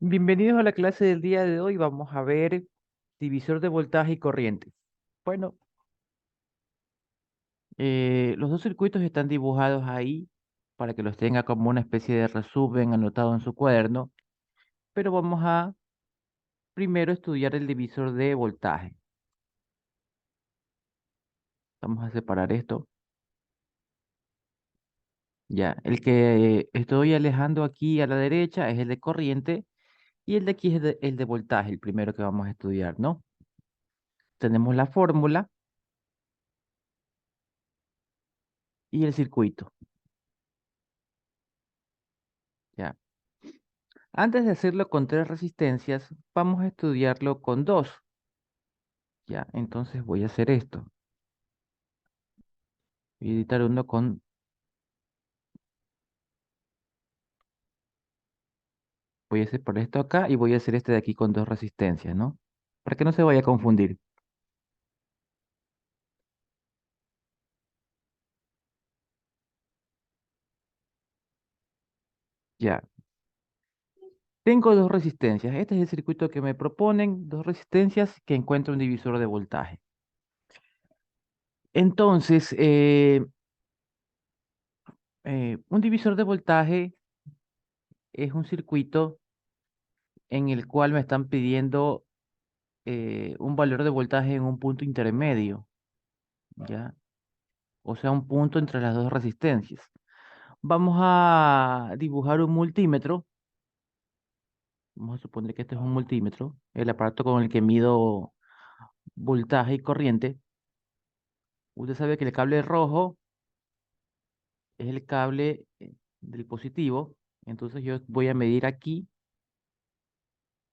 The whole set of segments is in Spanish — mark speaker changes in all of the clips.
Speaker 1: Bienvenidos a la clase del día de hoy. Vamos a ver divisor de voltaje y corriente. Bueno, los dos circuitos están dibujados ahí para que los tenga como una especie de resumen anotado en su cuaderno, pero vamos a primero estudiar el divisor de voltaje. Vamos a separar esto. Ya, el que estoy alejando aquí a la derecha es el de corriente y el de aquí es el de voltaje, el primero que vamos a estudiar, ¿no? Tenemos la fórmula y el circuito. Ya. Antes de hacerlo con tres resistencias, vamos a estudiarlo con dos. Ya, entonces voy a hacer esto. Voy a editar uno con, voy a separar esto acá y voy a hacer este de aquí con dos resistencias, ¿no? Para que no se vaya a confundir. Ya, tengo dos resistencias. Este es el circuito que me proponen, dos resistencias que encuentro un divisor de voltaje. Entonces, un divisor de voltaje es un circuito en el cual me están pidiendo un valor de voltaje en un punto intermedio, ¿ya? O sea, un punto entre las dos resistencias. Vamos a dibujar un multímetro. Vamos a suponer que este es un multímetro, el aparato con el que mido voltaje y corriente. Usted sabe que el cable rojo es el cable del positivo, entonces yo voy a medir aquí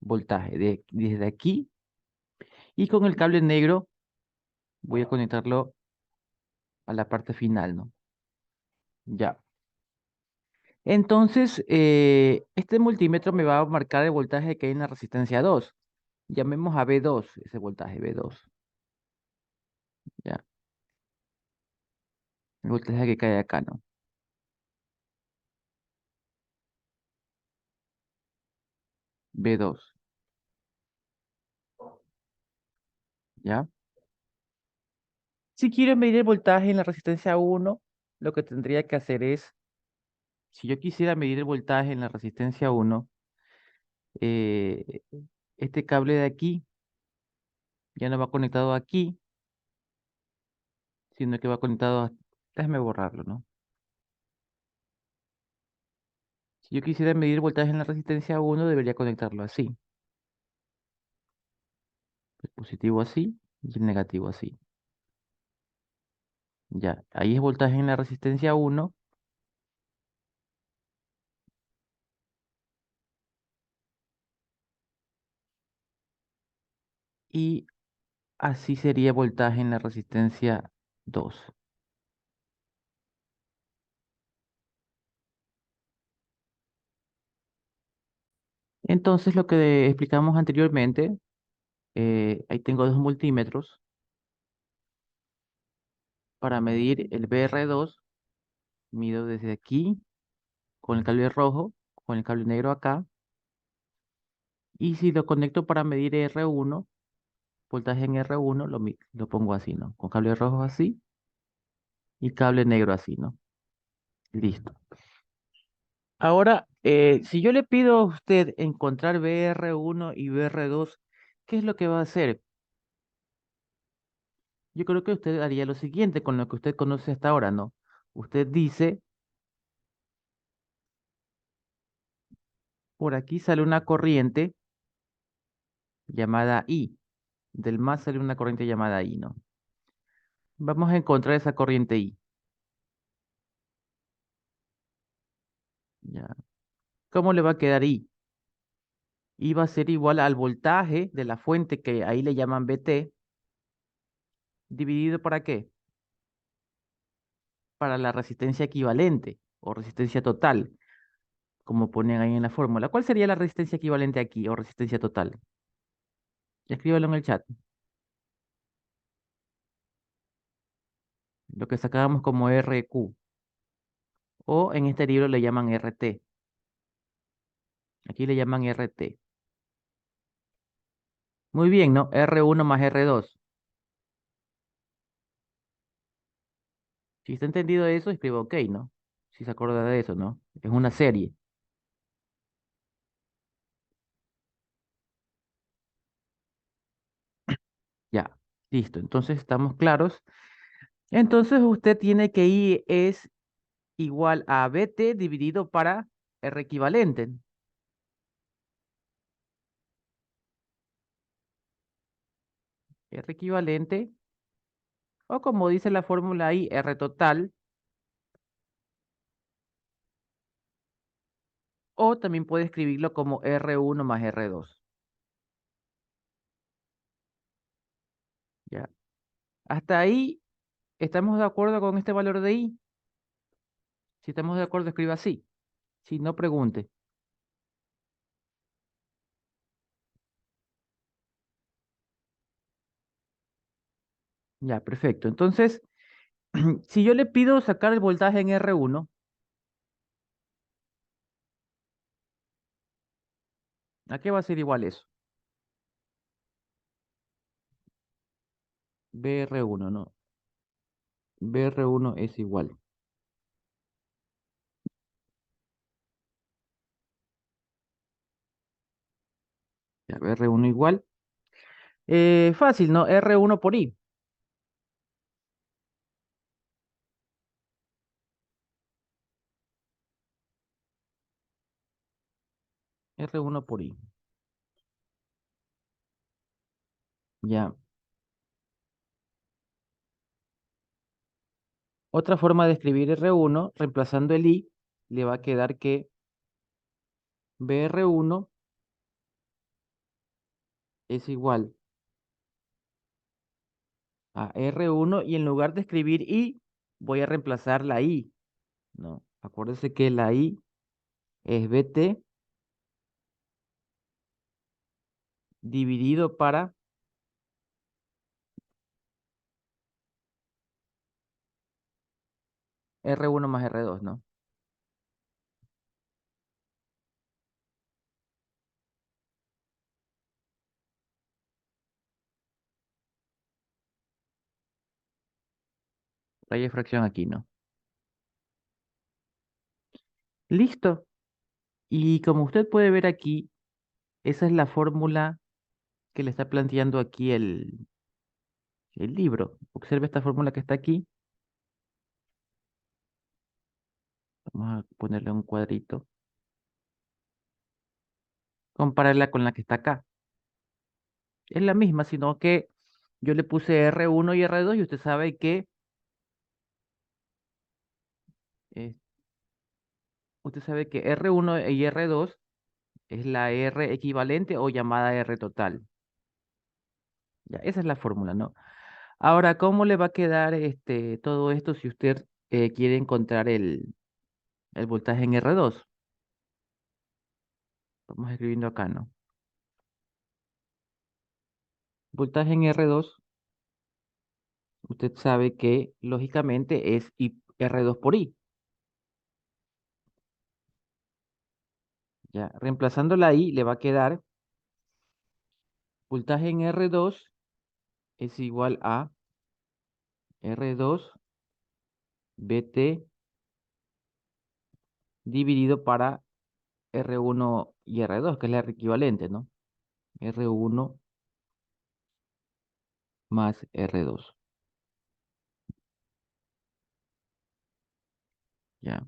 Speaker 1: voltaje desde aquí y con el cable negro voy a conectarlo a la parte final, ¿no? Ya. Entonces, este multímetro me va a marcar el voltaje que hay en la resistencia 2. Llamemos a B2, ese voltaje B2. Ya, el voltaje que cae acá, ¿no? B2, ¿ya? Si quiero medir el voltaje en la resistencia 1, lo que tendría que hacer es, si yo quisiera medir el voltaje en la resistencia 1, eh, este cable de aquí ya no va conectado aquí, sino que va conectado a... Déjame borrarlo, ¿no? Si yo quisiera medir el voltaje en la resistencia 1, debería conectarlo así. El positivo así y el negativo así. Ya, ahí es voltaje en la resistencia 1 y así sería voltaje en la resistencia 2. Entonces, lo que explicamos anteriormente, ahí tengo dos multímetros para medir el BR2. Mido desde aquí con el cable rojo, con el cable negro acá. Y si lo conecto para medir R1, voltaje en R1, lo pongo así, ¿no? Con cable rojo así y cable negro así, ¿no? Listo. Ahora, si yo le pido a usted encontrar BR1 y BR2, ¿qué es lo que va a hacer? Yo creo que usted haría lo siguiente con lo que usted conoce hasta ahora, ¿no? Usted dice, por aquí sale una corriente llamada I. Del más sale una corriente llamada I, ¿no? Vamos a encontrar esa corriente I. Ya. ¿Cómo le va a quedar I? I va a ser igual al voltaje de la fuente que ahí le llaman VT, dividido ¿para qué? Para la resistencia equivalente o resistencia total, como ponen ahí en la fórmula. ¿Cuál sería la resistencia equivalente aquí o resistencia total? Escríbalo en el chat. Lo que sacábamos como RQ o en este libro le llaman RT. Aquí le llaman RT. Muy bien, ¿no? R1 más R2. Si está entendido eso, escriba OK, ¿no? Si se acuerda de eso, ¿no? Es una serie. Ya, listo. Entonces estamos claros. Entonces usted tiene que I es igual a BT dividido para R equivalente. R equivalente, o como dice la fórmula I, R total, o también puede escribirlo como R1 más R2. Ya. Hasta ahí, ¿estamos de acuerdo con este valor de I? Si estamos de acuerdo, escriba así. Si no, pregunte. Ya, perfecto. Entonces, si yo le pido sacar el voltaje en R1, ¿a qué va a ser igual eso? BR1, ¿no? BR1 es igual. Ya, BR1 igual. Fácil, ¿no? R1 por I. R1 por I. Ya. Otra forma de escribir R1, reemplazando el I, le va a quedar que BR1 es igual a R1 y en lugar de escribir I, voy a reemplazar la I, ¿no? Acuérdese que la I es BT dividido para R1 más R2, ¿no? Raya de fracción aquí, ¿no? Listo. Y como usted puede ver aquí, esa es la fórmula que le está planteando aquí el libro. Observe esta fórmula que está aquí. Vamos a ponerle un cuadrito. Compararla con la que está acá. Es la misma, sino que yo le puse R1 y R2 y usted sabe que eh, R1 y R2 es la R equivalente o llamada R total. Ya, esa es la fórmula, ¿no? Ahora, ¿cómo le va a quedar todo esto si usted quiere encontrar el voltaje en R2? Vamos escribiendo acá, ¿no? Voltaje en R2, usted sabe que lógicamente es R2 por I. Ya, reemplazando la I le va a quedar voltaje en R2 es igual a R2 BT dividido para R1 y R2, que es la equivalente, ¿no? R1 más R2. Ya,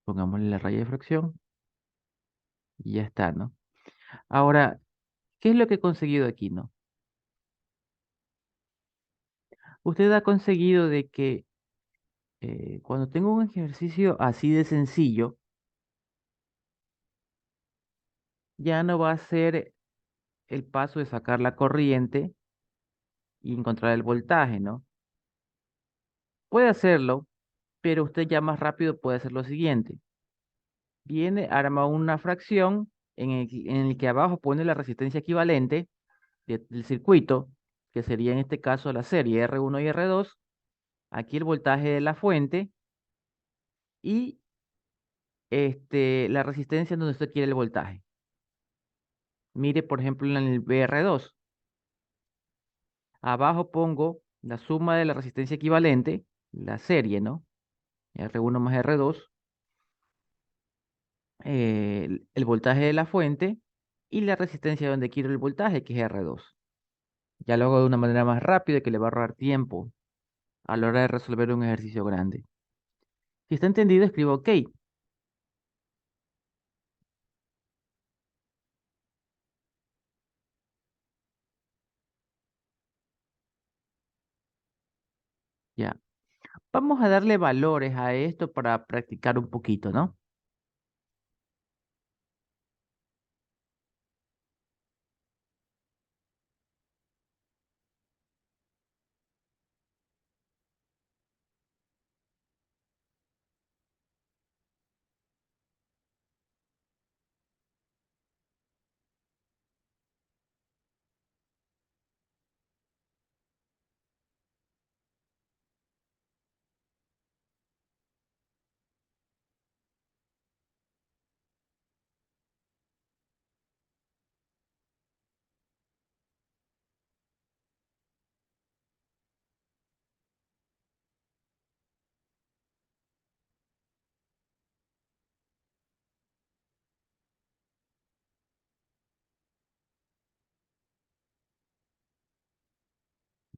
Speaker 1: pongámosle la raya de fracción y ya está, ¿no? Ahora, ¿qué es lo que he conseguido aquí, no? Usted ha conseguido de que cuando tengo un ejercicio así de sencillo, ya no va a ser el paso de sacar la corriente y encontrar el voltaje, ¿no? Puede hacerlo, pero usted ya más rápido puede hacer lo siguiente. Viene, arma una fracción en el que abajo pone la resistencia equivalente del circuito, que sería en este caso la serie R1 y R2, aquí el voltaje de la fuente y la resistencia donde usted quiere el voltaje. Mire, por ejemplo, en el BR2. Abajo pongo la suma de la resistencia equivalente, la serie, ¿no? R1 más R2, el voltaje de la fuente y la resistencia donde quiero el voltaje, que es R2. Ya lo hago de una manera más rápida que le va a ahorrar tiempo a la hora de resolver un ejercicio grande. Si está entendido, escribo OK. Ya. Vamos a darle valores a esto para practicar un poquito, ¿no?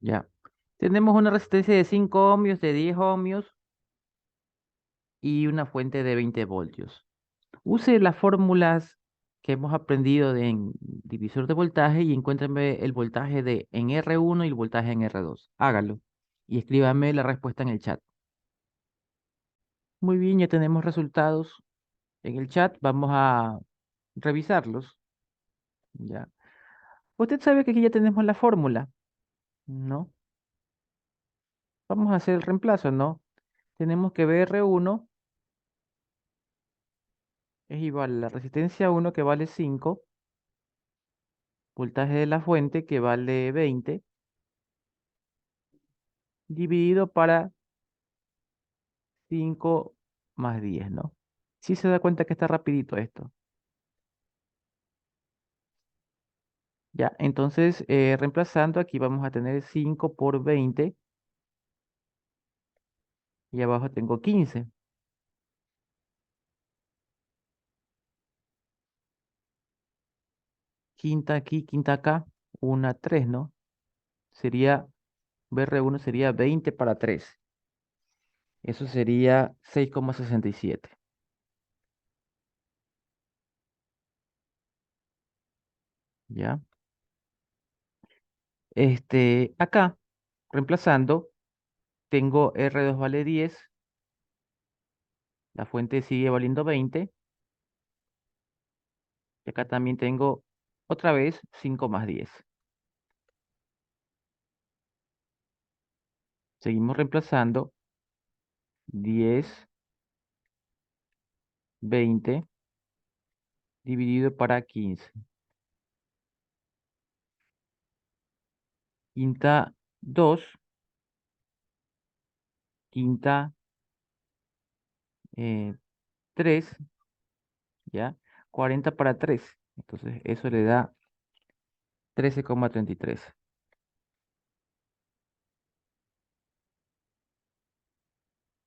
Speaker 1: Ya. Tenemos una resistencia de 5 ohmios, de 10 ohmios y una fuente de 20 voltios. Use las fórmulas que hemos aprendido en divisor de voltaje y encuéntrame el voltaje en R1 y el voltaje en R2. Hágalo y escríbame la respuesta en el chat. Muy bien, ya tenemos resultados en el chat. Vamos a revisarlos. Ya. Usted sabe que aquí ya tenemos la fórmula, ¿no? Vamos a hacer el reemplazo, ¿no? Tenemos que BR1 es igual a la resistencia 1 que vale 5, voltaje de la fuente que vale 20, dividido para 5 más 10, ¿no? Sí se da cuenta que está rapidito esto. Ya, entonces reemplazando aquí vamos a tener 5 por 20 y abajo tengo 15. Quinta aquí, quinta acá, una 3, ¿no? Sería, BR1 sería 20 para 3. Eso sería 6,67. ¿Ya? Acá, reemplazando, tengo R2 vale 10, la fuente sigue valiendo 20, y acá también tengo otra vez 5 más 10. Seguimos reemplazando 10, 20 dividido para 15. Quinta 2, quinta 3, ¿ya? 40 para 3. Entonces eso le da 13,33.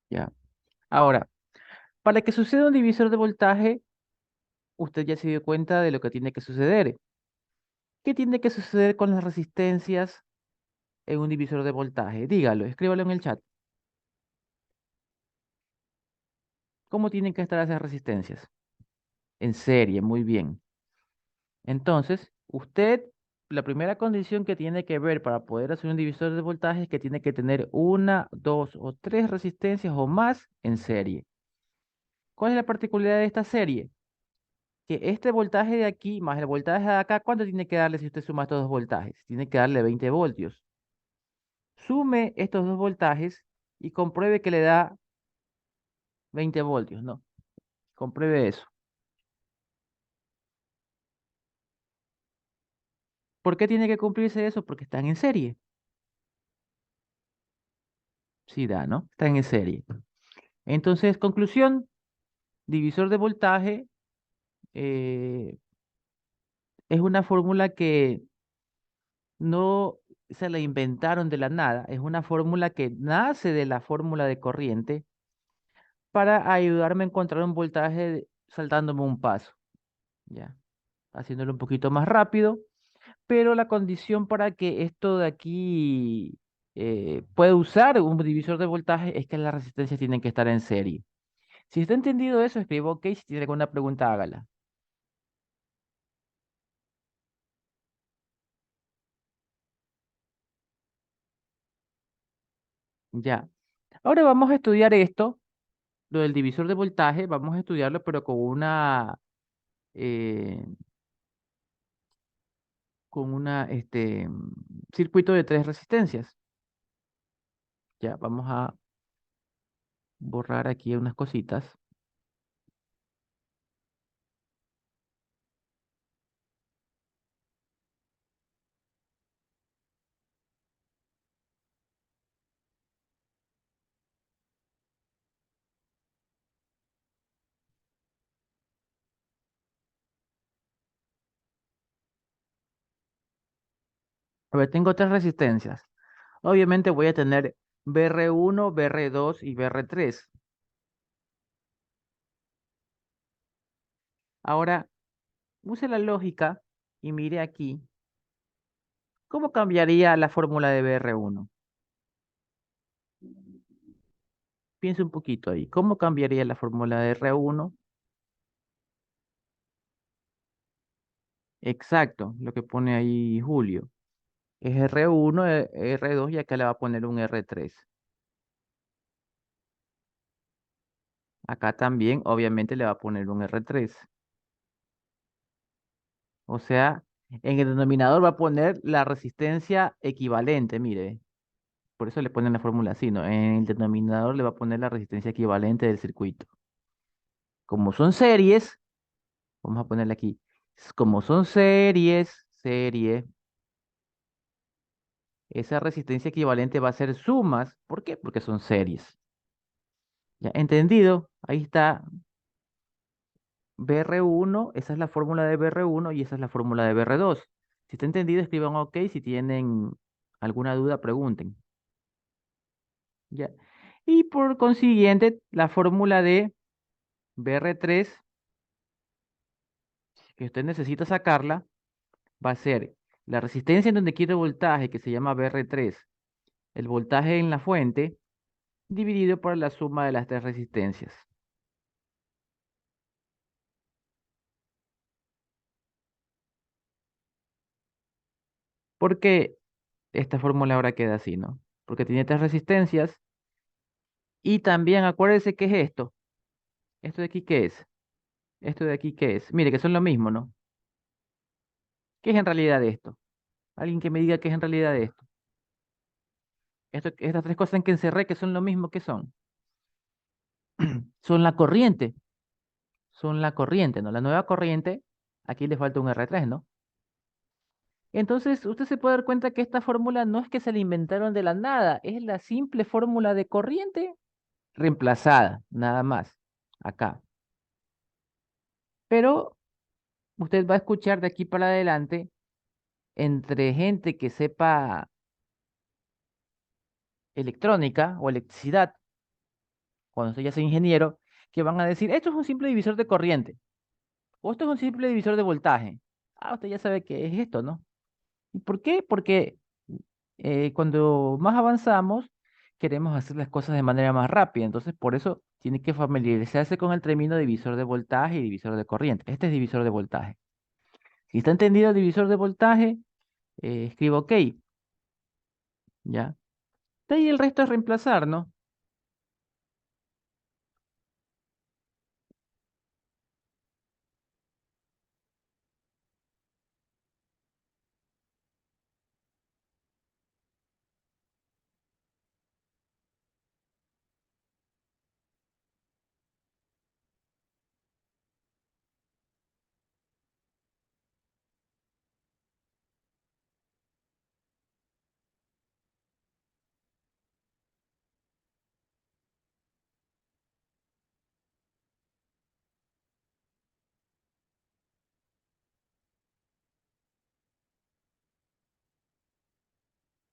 Speaker 1: ¿Ya? Ahora, para que suceda un divisor de voltaje, usted ya se dio cuenta de lo que tiene que suceder. ¿Qué tiene que suceder con las resistencias en un divisor de voltaje? Dígalo, escríbalo en el chat. ¿Cómo tienen que estar esas resistencias? En serie, muy bien. Entonces, usted, la primera condición que tiene que ver para poder hacer un divisor de voltaje es que tiene que tener una, dos o tres resistencias o más en serie. ¿Cuál es la particularidad de esta serie? Que este voltaje de aquí más el voltaje de acá, ¿cuánto tiene que darle si usted suma estos dos voltajes? Tiene que darle 20 voltios. Sume estos dos voltajes y compruebe que le da 20 voltios, ¿no? Compruebe eso. ¿Por qué tiene que cumplirse eso? Porque están en serie. Sí da, ¿no? Están en serie. Entonces, conclusión, Divisor de voltaje eh, es una fórmula que no se la inventaron de la nada, es una fórmula que nace de la fórmula de corriente para ayudarme a encontrar un voltaje saltándome un paso, ya, haciéndolo un poquito más rápido, pero la condición para que esto de aquí pueda usar un divisor de voltaje es que las resistencias tienen que estar en serie. Si está entendido eso, escribo OK, si tiene alguna pregunta, hágala. Ya. Ahora vamos a estudiar esto, lo del divisor de voltaje, vamos a estudiarlo, pero eh, con una, circuito de tres resistencias. Ya, vamos a borrar aquí unas cositas. A ver, tengo tres resistencias. Obviamente voy a tener BR1, BR2 y BR3. Ahora, use la lógica y mire aquí, ¿cómo cambiaría la fórmula de BR1? Piense un poquito ahí, ¿cómo cambiaría la fórmula de R1? Exacto, lo que pone ahí Julio. Es R1, R2 y acá le va a poner un R3. Acá también, obviamente, le va a poner un R3. O sea, en el denominador va a poner la resistencia equivalente, mire. Por eso le ponen la fórmula así, ¿no? En el denominador le va a poner la resistencia equivalente del circuito. Como son series, vamos a ponerle aquí. Como son serie, esa resistencia equivalente va a ser sumas. ¿Por qué? Porque son series. ¿Ya? ¿Entendido? Ahí está BR1, esa es la fórmula de BR1 y esa es la fórmula de BR2. Si está entendido, escriban OK. Si tienen alguna duda, pregunten. ¿Ya? Y por consiguiente, la fórmula de BR3, que usted necesita sacarla, va a ser la resistencia en donde quiere voltaje, que se llama BR3, el voltaje en la fuente, dividido por la suma de las tres resistencias. ¿Por qué esta fórmula ahora queda así, no? Porque tiene tres resistencias y también acuérdese qué es esto. ¿Esto de aquí qué es? ¿Esto de aquí qué es? Mire que son lo mismo, ¿no? ¿Qué es en realidad esto? Alguien que me diga qué es en realidad esto. Estas tres cosas en que encerré que son lo mismo que son. Son la corriente. Son la corriente, ¿no? La nueva corriente, aquí le falta un R3, ¿no? Entonces, usted se puede dar cuenta que esta fórmula no es que se la inventaron de la nada, es la simple fórmula de corriente reemplazada, nada más, acá. Pero usted va a escuchar de aquí para adelante entre gente que sepa electrónica o electricidad, cuando usted ya sea ingeniero, que van a decir, esto es un simple divisor de corriente, o esto es un simple divisor de voltaje. Ah, usted ya sabe qué es esto, ¿no? ¿Y por qué? Porque cuando más avanzamos, queremos hacer las cosas de manera más rápida. Entonces, por eso tiene que familiarizarse con el término divisor de voltaje y divisor de corriente. Este es divisor de voltaje. Si está entendido el divisor de voltaje, escribo OK, ¿ya? De ahí el resto es reemplazar, ¿no?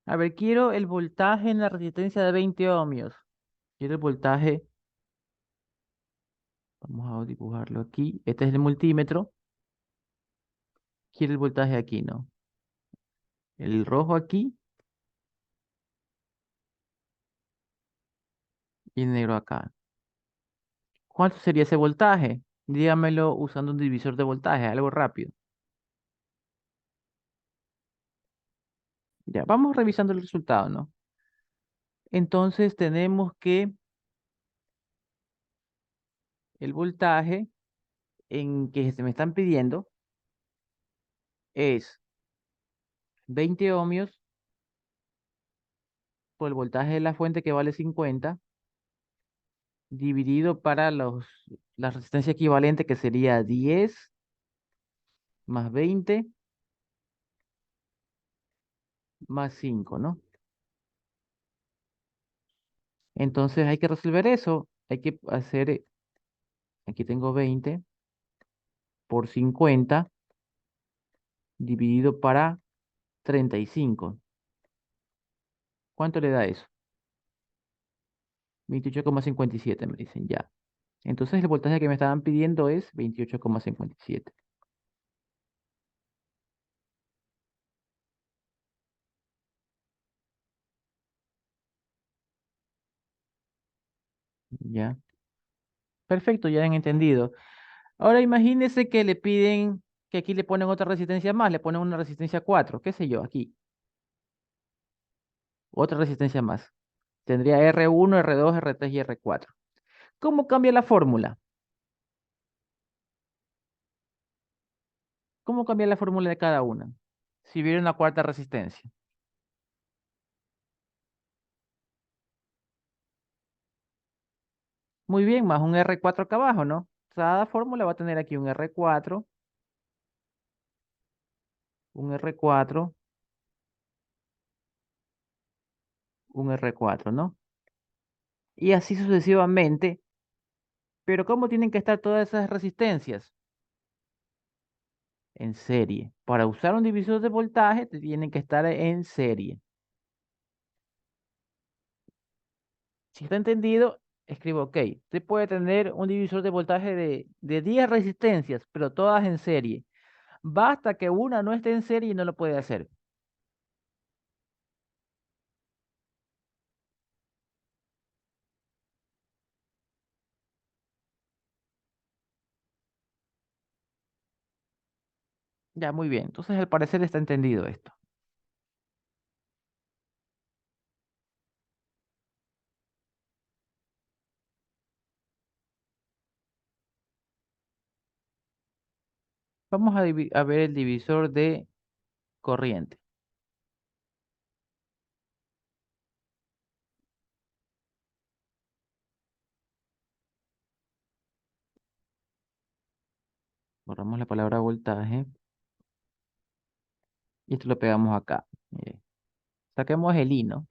Speaker 1: A ver, quiero el voltaje en la resistencia de 20 ohmios. Quiero el voltaje, vamos a dibujarlo aquí. Este es el multímetro. Quiero el voltaje aquí, ¿no? El rojo aquí y el negro acá. ¿Cuánto sería ese voltaje? Dígamelo usando un divisor de voltaje, algo rápido. Ya, vamos revisando el resultado, ¿no? Entonces tenemos que el voltaje en que se me están pidiendo es 20 ohmios por el voltaje de la fuente que vale 50 dividido para la resistencia equivalente que sería 10 más 20 más 5, ¿no? Entonces hay que resolver eso. Hay que hacer, aquí tengo 20 por 50 dividido para 35. ¿Cuánto le da eso? 28,57 me dicen ya. Entonces el voltaje que me estaban pidiendo es 28,57. Ya. Perfecto, ya han entendido. Ahora imagínense que le piden que aquí le ponen otra resistencia más, le ponen una resistencia 4, qué sé yo, aquí. Otra resistencia más. Tendría R1, R2, R3 y R4. ¿Cómo cambia la fórmula? ¿Cómo cambia la fórmula de cada una? Si hubiera una cuarta resistencia. Muy bien, más un R4 acá abajo, ¿no? Cada fórmula va a tener aquí un R4, un R4, un R4, ¿no? Y así sucesivamente. Pero ¿cómo tienen que estar todas esas resistencias? En serie. Para usar un divisor de voltaje, tienen que estar en serie. Si está entendido, escribo OK. Usted puede tener un divisor de voltaje de 10 resistencias, pero todas en serie. Basta que una no esté en serie y no lo puede hacer. Ya, muy bien. Entonces, al parecer está entendido esto. Vamos a ver el divisor de corriente. Borramos la palabra voltaje y esto lo pegamos acá. Mire, saquemos el I, ¿no?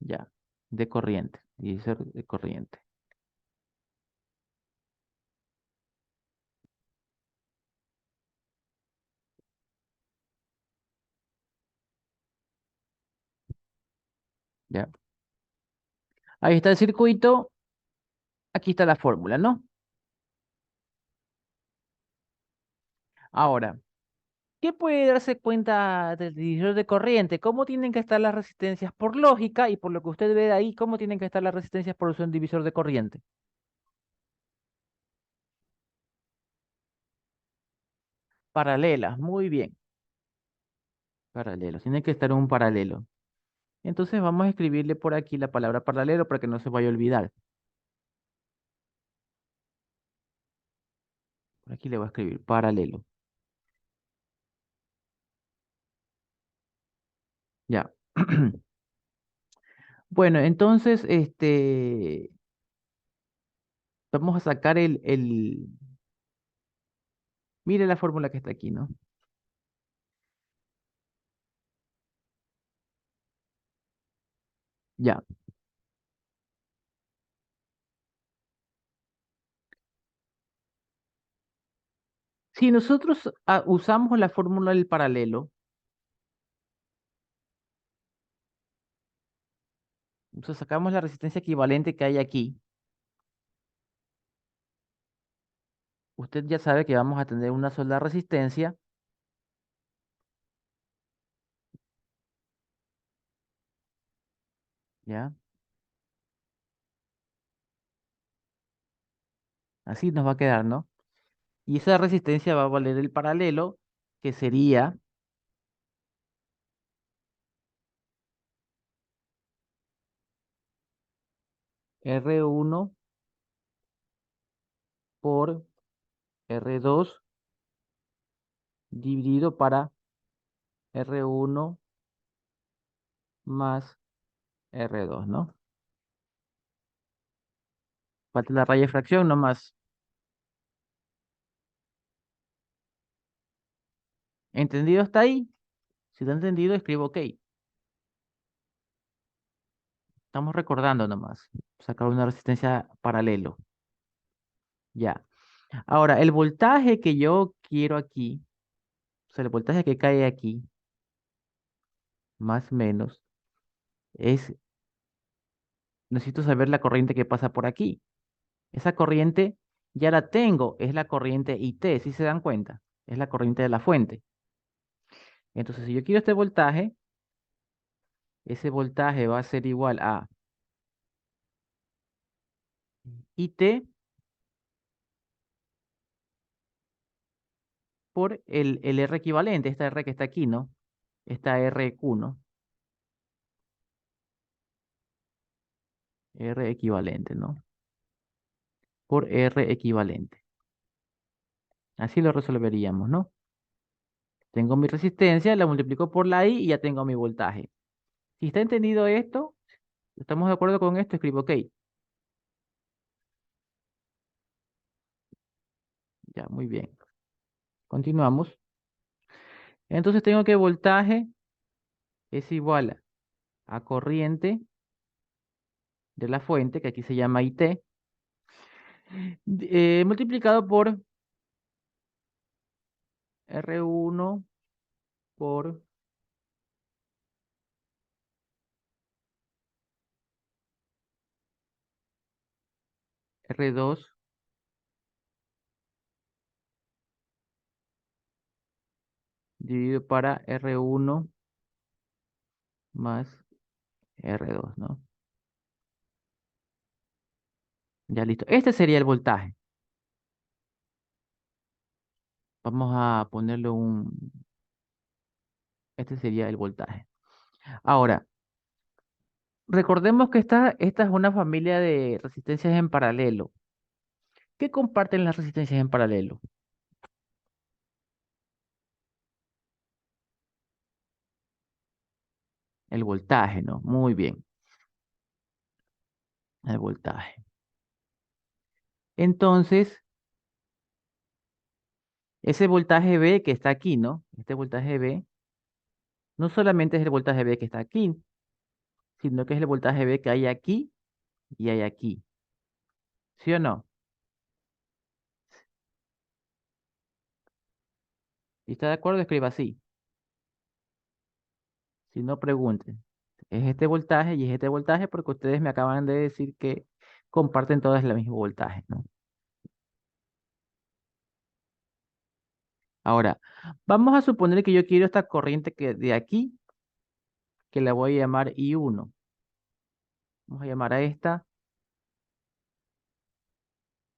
Speaker 1: Ya, de corriente. Divisor de corriente. Ya. Ahí está el circuito. Aquí está la fórmula, ¿no? Ahora, ¿qué puede darse cuenta del divisor de corriente? ¿Cómo tienen que estar las resistencias por lógica y por lo que usted ve de ahí, cómo tienen que estar las resistencias por usar un divisor de corriente? Paralelas, muy bien. Paralelos, tiene que estar en un paralelo. Entonces vamos a escribirle por aquí la palabra paralelo para que no se vaya a olvidar. Por aquí le voy a escribir paralelo. Ya. Bueno, entonces, vamos a sacar mire la fórmula que está aquí, ¿no? Ya. Si nosotros usamos la fórmula del paralelo, Entonces sacamos la resistencia equivalente que hay aquí. Usted ya sabe que vamos a tener una sola resistencia. ¿Ya? Así nos va a quedar, ¿no? Y esa resistencia va a valer el paralelo, que sería R1 por R2 dividido para R1 más R2, ¿no? Falta la raya de fracción nomás. ¿Entendido hasta ahí? Si está entendido, escribo OK. Estamos recordando nomás. Sacar una resistencia paralelo. Ya. Ahora, el voltaje que yo quiero aquí, o sea, el voltaje que cae aquí, más o menos, es, necesito saber la corriente que pasa por aquí. Esa corriente ya la tengo, es la corriente IT, si se dan cuenta, es la corriente de la fuente. Entonces, si yo quiero este voltaje, ese voltaje va a ser igual a IT por el R equivalente, esta R que está aquí, ¿no? Esta RQ, ¿no? R equivalente, ¿no? Por R equivalente. Así lo resolveríamos, ¿no? Tengo mi resistencia, la multiplico por la I y ya tengo mi voltaje. Si está entendido esto, estamos de acuerdo con esto, escribo OK. Ya, muy bien. Continuamos. Entonces tengo que voltaje es igual a corriente de la fuente, que aquí se llama IT, multiplicado por R1 por R2 dividido para R1 más R2, ¿no? Ya listo. Este sería el voltaje. Vamos a ponerle un... Este sería el voltaje. Ahora, recordemos que esta es una familia de resistencias en paralelo. ¿Qué comparten las resistencias en paralelo? El voltaje, ¿no? Muy bien, el voltaje. Entonces, ese voltaje B que está aquí, ¿no? Este voltaje B no solamente es el voltaje B que está aquí, sino que es el voltaje B que hay aquí y hay aquí. ¿Sí o no? Si está de acuerdo, escriba así. Si no, pregunten. Es este voltaje y es este voltaje porque ustedes me acaban de decir que comparten todas el mismo voltaje, ¿no? Ahora, vamos a suponer que yo quiero esta corriente que de aquí, que la voy a llamar I1. Vamos a llamar a esta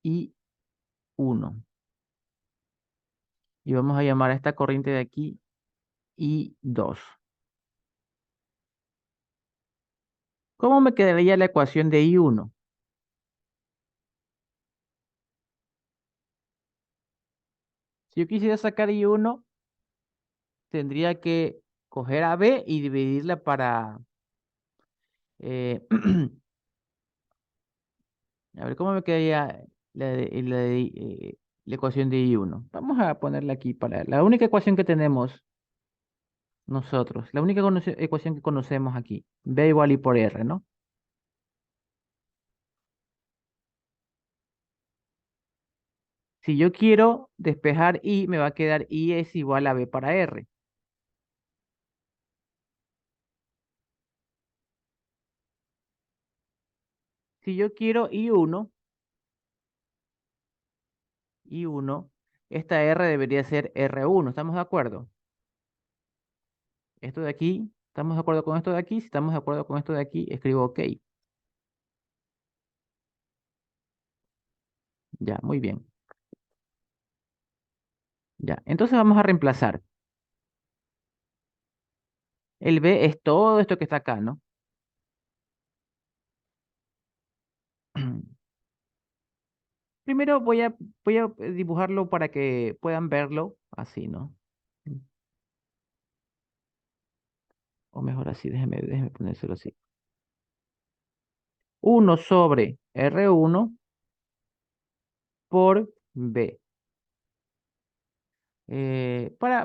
Speaker 1: I1. Y vamos a llamar a esta corriente de aquí I2. ¿Cómo me quedaría la ecuación de I1? Si yo quisiera sacar I1, tendría que coger a B y dividirla para... eh, a ver, ¿cómo me quedaría la ecuación de I1? Vamos a ponerla aquí para la única ecuación que tenemos nosotros, la única ecuación que conocemos aquí. B igual I por R, ¿no? Si yo quiero despejar I, me va a quedar I es igual a B para R. Si yo quiero I1, esta R debería ser R1, ¿estamos de acuerdo? Esto de aquí, ¿estamos de acuerdo con esto de aquí? Si estamos de acuerdo con esto de aquí, escribo OK. Ya, muy bien. Ya, entonces vamos a reemplazar. El B es todo esto que está acá, ¿no? Primero voy a dibujarlo para que puedan verlo así, ¿no? O mejor así, déjeme ponérselo así. 1/R1 por B.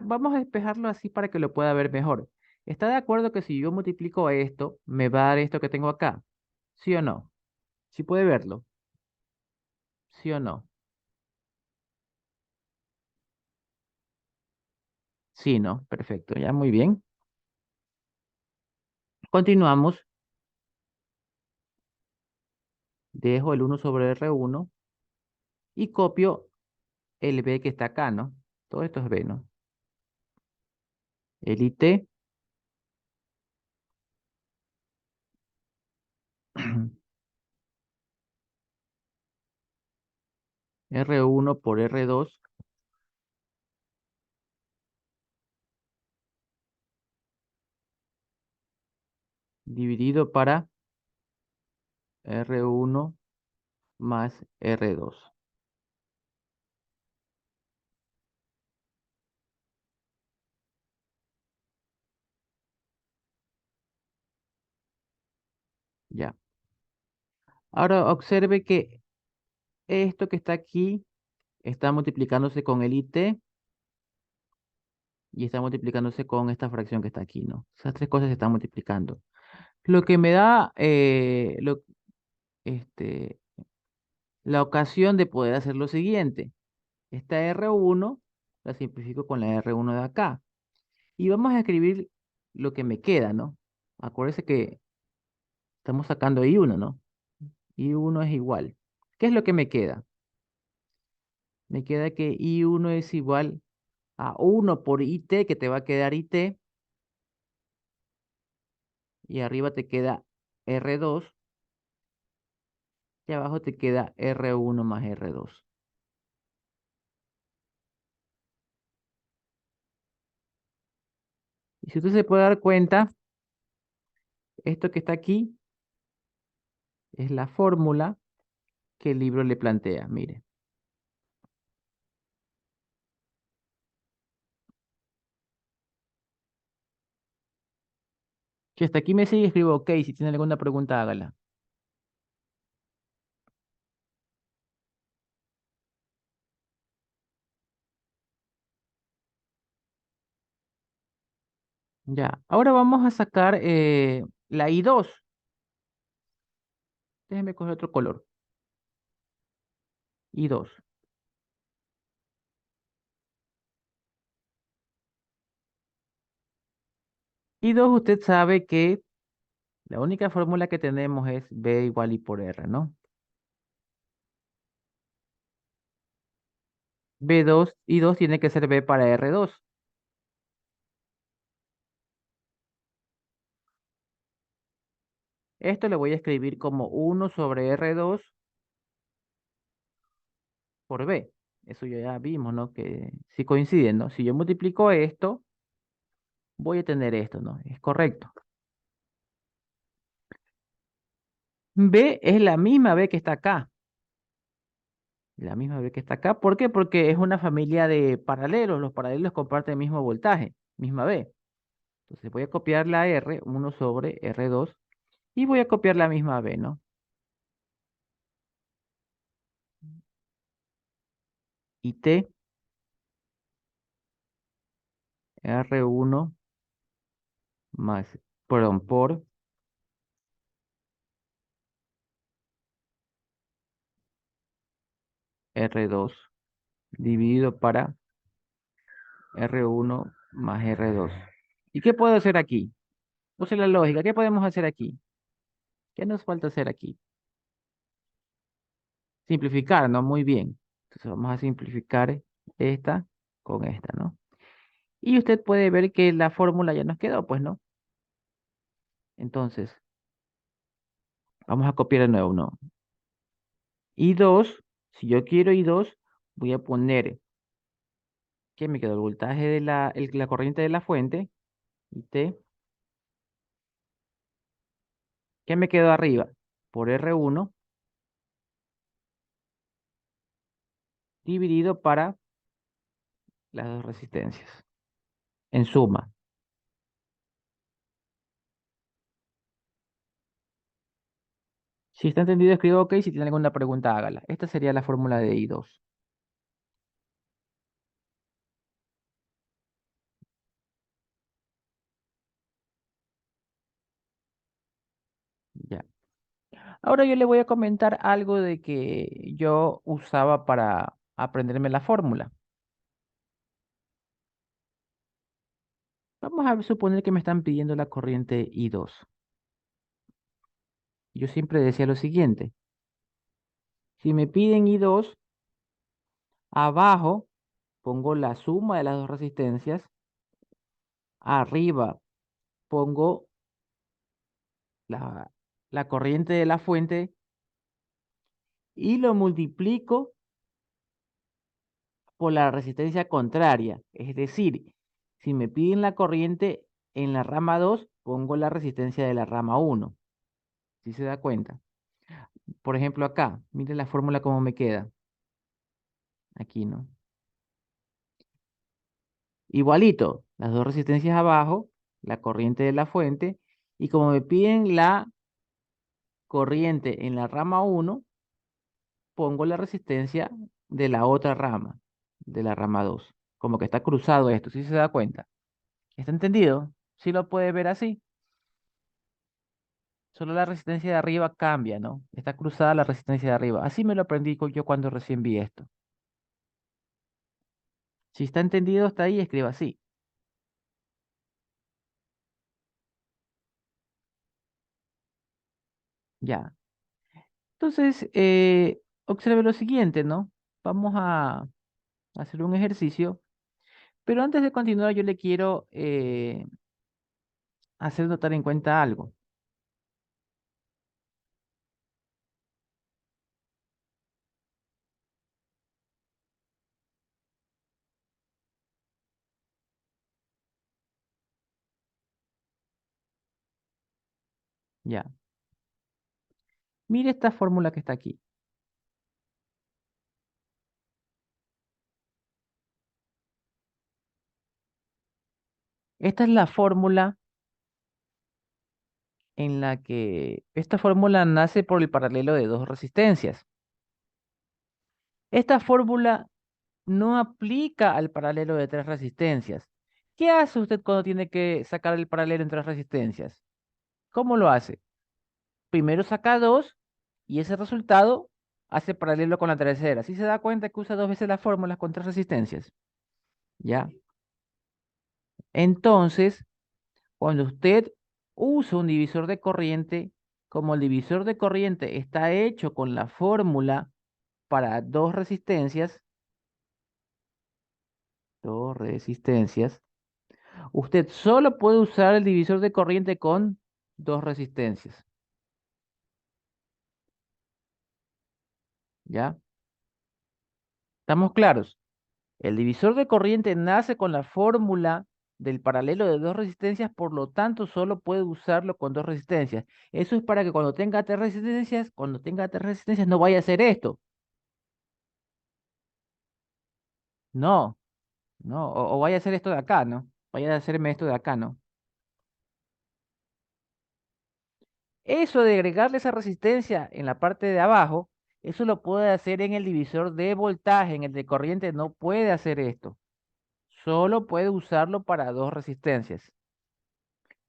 Speaker 1: Vamos a despejarlo así para que lo pueda ver mejor. ¿Está de acuerdo que si yo multiplico esto, me va a dar esto que tengo acá? ¿Sí o no? ¿Sí puede verlo? ¿Sí o no? Sí, ¿no? Perfecto, ya muy bien. Continuamos. Dejo el 1/R1 y copio el B que está acá, ¿no? Todo esto es B, ¿no? El IT, R1 por R2 dividido para R1 más R2. Ya. Ahora observe que esto que está aquí está multiplicándose con el IT y está multiplicándose con esta fracción que está aquí, ¿no? Esas tres cosas se están multiplicando. Lo que me da este, la ocasión de poder hacer lo siguiente. Esta R1 la simplifico con la R1 de acá. Y vamos a escribir lo que me queda, ¿no? Acuérdense que estamos sacando I1, ¿no? I1 es igual. ¿Qué es lo que me queda? Me queda que I1 es igual a 1 por IT, que te va a quedar IT, y arriba te queda R2, y abajo te queda R1 más R2. Y si usted se puede dar cuenta, esto que está aquí es la fórmula que el libro le plantea. Mire, si hasta aquí me sigue, escribo OK. Si tiene alguna pregunta, hágala. Ya, ahora vamos a sacar la I2. Déjeme coger otro color. I2. I2, usted sabe que la única fórmula que tenemos es B igual I por R, ¿no? B2, I2 tiene que ser B para R2. Esto le voy a escribir como 1/R2 por B. Eso ya vimos, ¿no? Que si coinciden, ¿no? Si yo multiplico esto, voy a tener esto, ¿no? Es correcto. B es la misma B que está acá. La misma B que está acá. ¿Por qué? Porque es una familia de paralelos. Los paralelos comparten el mismo voltaje, misma B. Entonces voy a copiar la R, 1/R2, y voy a copiar la misma B, ¿no? Y T, R1 más, perdón, por R2 dividido para R1 más R2. ¿Y qué puedo hacer aquí? Use la lógica. ¿Qué podemos hacer aquí? ¿Qué nos falta hacer aquí? Simplificar, ¿no? Muy bien. Entonces vamos a simplificar esta con esta, ¿no? Y usted puede ver que la fórmula ya nos quedó, pues, ¿no? Entonces, vamos a copiar de nuevo, ¿no? I2, si yo quiero I2, voy a poner que me quedó el voltaje de la corriente de la fuente, IT, que me quedó arriba por R1 dividido para las dos resistencias, en suma. Si está entendido, escribo OK. Si tiene alguna pregunta, hágala. Esta sería la fórmula de I2. Ya. Ahora yo le voy a comentar algo de que yo usaba para aprenderme la fórmula. Vamos a suponer que me están pidiendo la corriente I2. Yo siempre decía lo siguiente. Si me piden I2, abajo pongo la suma de las dos resistencias. Arriba pongo la, la corriente de la fuente y lo multiplico por la resistencia contraria. Es decir, si me piden la corriente en la rama 2, pongo la resistencia de la rama 1. ¿Sí se da cuenta? Por ejemplo, acá, miren la fórmula cómo me queda. Aquí, ¿no? Igualito, las dos resistencias abajo, la corriente de la fuente, y como me piden la corriente en la rama 1, pongo la resistencia de la otra rama, de la rama 2. Como que está cruzado esto, ¿sí se da cuenta? ¿Está entendido? ¿Sí lo puede ver así? Solo la resistencia de arriba cambia, ¿no? Está cruzada la resistencia de arriba. Así me lo aprendí yo cuando recién vi esto. Si está entendido, está ahí, escriba así. Ya. Entonces, observe lo siguiente, ¿no? Vamos a hacer un ejercicio, pero antes de continuar, yo le quiero hacer notar en cuenta algo. Ya. Mire esta fórmula que está aquí. Esta es la fórmula en la que esta fórmula nace por el paralelo de dos resistencias. Esta fórmula no aplica al paralelo de tres resistencias. ¿Qué hace usted cuando tiene que sacar el paralelo entre tres resistencias? ¿Cómo lo hace? Primero saca dos y ese resultado hace paralelo con la tercera. ¿Sí se da cuenta que usa dos veces las fórmulas con tres resistencias? ¿Ya? Entonces, cuando usted usa un divisor de corriente, como el divisor de corriente está hecho con la fórmula para dos resistencias, usted solo puede usar el divisor de corriente con dos resistencias. ¿Ya? ¿Estamos claros? El divisor de corriente nace con la fórmula del paralelo de dos resistencias, por lo tanto solo puede usarlo con dos resistencias. Eso es para que cuando tenga tres resistencias no vaya a hacer esto. No, no, o vaya a hacer esto de acá, ¿no? Vaya a hacerme esto de acá, ¿no? Eso de agregarle esa resistencia en la parte de abajo, eso lo puede hacer en el divisor de voltaje, en el de corriente no puede hacer esto. Solo puede usarlo para dos resistencias.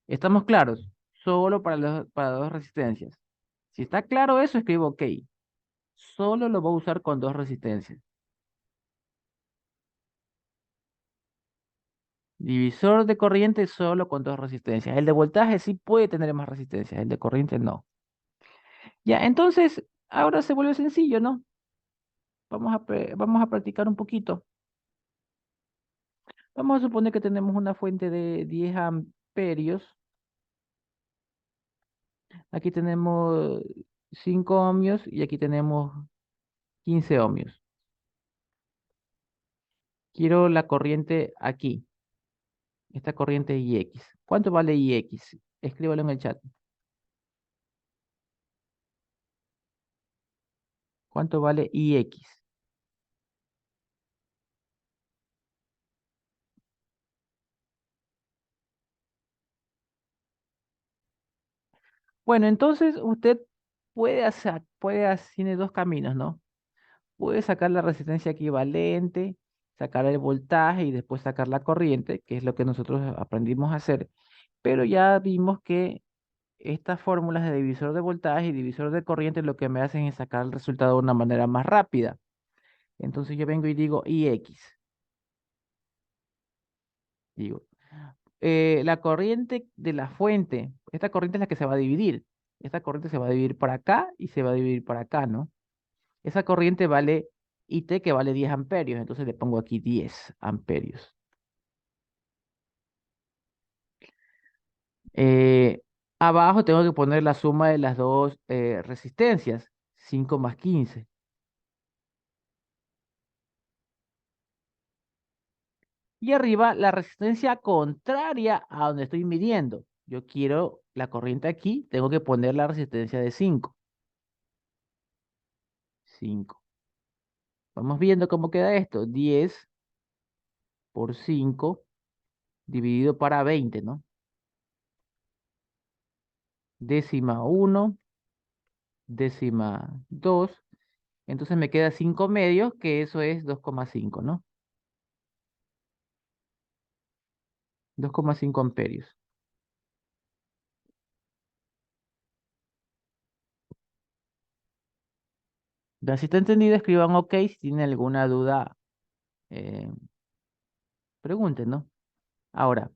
Speaker 1: ¿Estamos claros? Solo para dos resistencias. Si está claro eso, escribo OK. Solo lo voy a usar con dos resistencias. Divisor de corriente solo con dos resistencias. El de voltaje sí puede tener más resistencias, el de corriente no. Ya, entonces, ahora se vuelve sencillo, ¿no? Vamos a practicar un poquito. Vamos a suponer que tenemos una fuente de 10 amperios. Aquí tenemos 5 ohmios y aquí tenemos 15 ohmios. Quiero la corriente aquí. Esta corriente es IX. ¿Cuánto vale IX? Escríbalo en el chat. ¿Cuánto vale IX? Bueno, entonces usted tiene dos caminos, ¿no? Puede sacar la resistencia equivalente, sacar el voltaje y después sacar la corriente, que es lo que nosotros aprendimos a hacer. Pero ya vimos que estas fórmulas de divisor de voltaje y divisor de corriente lo que me hacen es sacar el resultado de una manera más rápida. Entonces yo vengo y digo IX. Digo, la corriente de la fuente, esta corriente es la que se va a dividir. Esta corriente se va a dividir para acá y se va a dividir para acá, ¿no? Esa corriente vale IT, que vale 10 amperios. Entonces le pongo aquí 10 amperios. Eh, Abajo tengo que poner la suma de las dos resistencias, 5 más 15. Y arriba la resistencia contraria a donde estoy midiendo. Yo quiero la corriente aquí, tengo que poner la resistencia de 5. 5. Vamos viendo cómo queda esto. 10 por 5 dividido para 20, ¿no? Décima uno, décima 2. Entonces me queda 5 medios, que eso es 2,5, ¿no? 2,5 amperios. Ya, si está entendido, escriban OK. Si tienen alguna duda, eh, pregunten, ¿no? Ahora,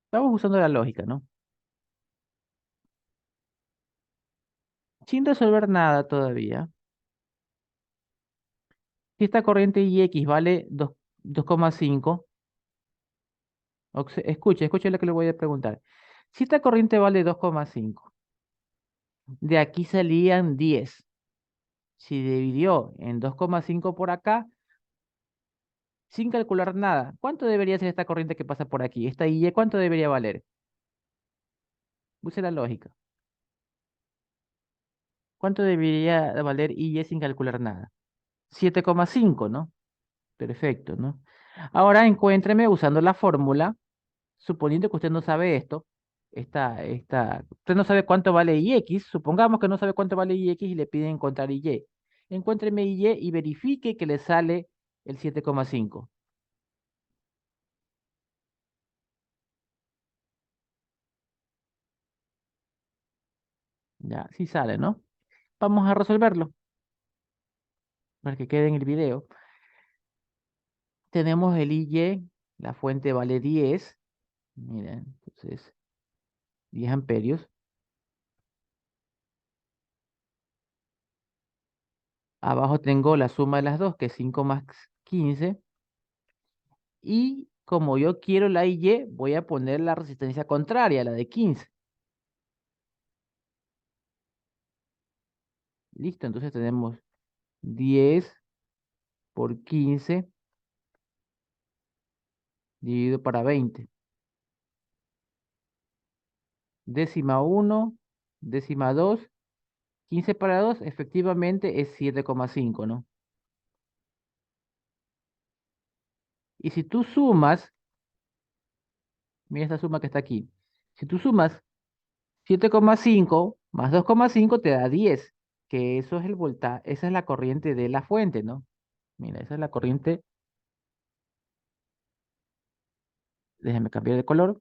Speaker 1: estamos usando la lógica, ¿no? Sin resolver nada todavía. Si esta corriente IX vale 2,5, escuche lo que le voy a preguntar. Si esta corriente vale 2,5, de aquí salían 10. Si dividió en 2,5 por acá, sin calcular nada, ¿cuánto debería ser esta corriente que pasa por aquí? Esta IE, ¿cuánto debería valer? Use la lógica. ¿Cuánto debería valer IE sin calcular nada? 7,5, ¿no? Perfecto, ¿no? Ahora encuéntreme usando la fórmula, suponiendo que usted no sabe esto, usted no sabe cuánto vale IX, supongamos que no sabe cuánto vale IX y le piden encontrar IY. Encuéntreme IY y verifique que le sale el 7,5. Ya, sí sale, ¿no? Vamos a resolverlo para que quede en el video. Tenemos el IY, la fuente vale 10. Miren, entonces 10 amperios. Abajo tengo la suma de las dos, que es 5 más 15. Y como yo quiero la IY, voy a poner la resistencia contraria, la de 15. Listo, entonces tenemos 10 por 15 dividido para 20. Décima uno, décima 2, 15 para 2, efectivamente es 7,5, ¿no? Y si tú sumas, mira esta suma que está aquí. Si tú sumas 7,5 más 2,5 te da 10, que eso es el voltaje, esa es la corriente de la fuente, ¿no? Mira, esa es la corriente. Déjame cambiar de color.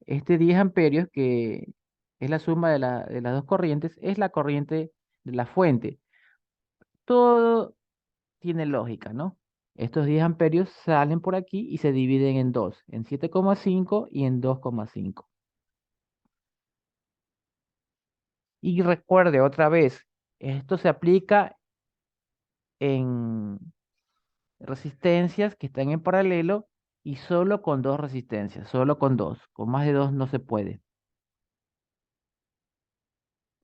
Speaker 1: Este 10 amperios, que es la suma de las dos corrientes, es la corriente de la fuente. Todo tiene lógica, ¿no? Estos 10 amperios salen por aquí y se dividen en dos, en 7,5 y en 2,5. Y recuerde otra vez, esto se aplica en resistencias que están en paralelo y solo con dos resistencias, solo con dos. Con más de dos no se puede.